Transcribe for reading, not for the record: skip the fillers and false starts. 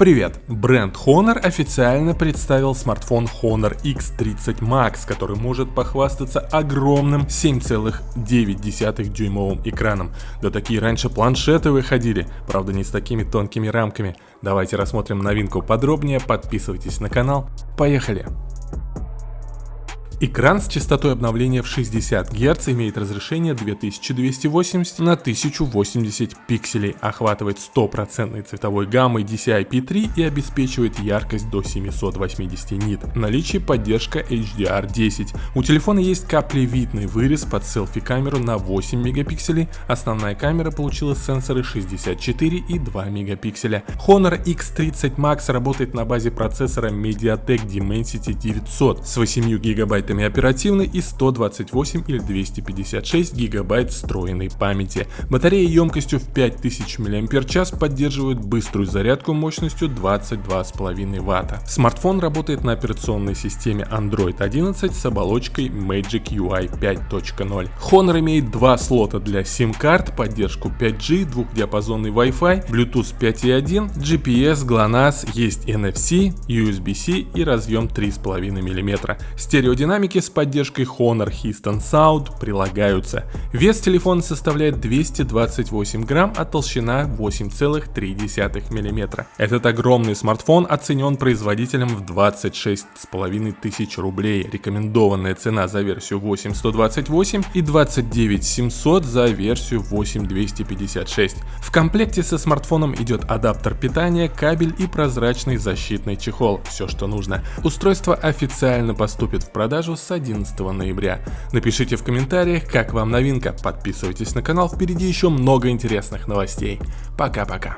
Привет! Бренд Honor официально представил смартфон Honor X30 Max, который может похвастаться огромным 7,9 дюймовым экраном. Да такие раньше планшеты выходили, правда не с такими тонкими рамками. Давайте рассмотрим новинку подробнее, подписывайтесь на канал. Поехали! Экран с частотой обновления в 60 Гц имеет разрешение 2280 на 1080 пикселей, охватывает 100% цветовой гаммой DCI-P3 и обеспечивает яркость до 780 нит. В наличии поддержка HDR10. У телефона есть каплевидный вырез под селфи-камеру на 8 мегапикселей, основная камера получила сенсоры 64 и 2 мегапикселя. Honor X30 Max работает на базе процессора MediaTek Dimensity 900 с 8 гигабайтами оперативной и 128 или 256 гигабайт встроенной памяти. Батарея емкостью в 5000 мАч поддерживает быструю зарядку мощностью 22,5 Вт. Смартфон работает на операционной системе Android 11 с оболочкой Magic UI 5.0. Honor имеет два слота для SIM-карт, поддержку 5G, двухдиапазонный Wi-Fi, Bluetooth 5.1, GPS, GLONASS, есть NFC, USB-C и разъем 3,5 мм. Стереодинамики с поддержкой Honor Histon Sound прилагаются. Вес телефона составляет 228 грамм, а толщина 8,3 мм. Этот огромный смартфон оценен производителем в 26,5 тысяч рублей. Рекомендованная цена за версию 8128 и 29700 за версию 8256. В комплекте со смартфоном идет адаптер питания, кабель и прозрачный защитный чехол. Все, что нужно. Устройство официально поступит в продажу с 11 ноября. Напишите в комментариях, как вам новинка, подписывайтесь на канал, впереди еще много интересных новостей. Пока-пока.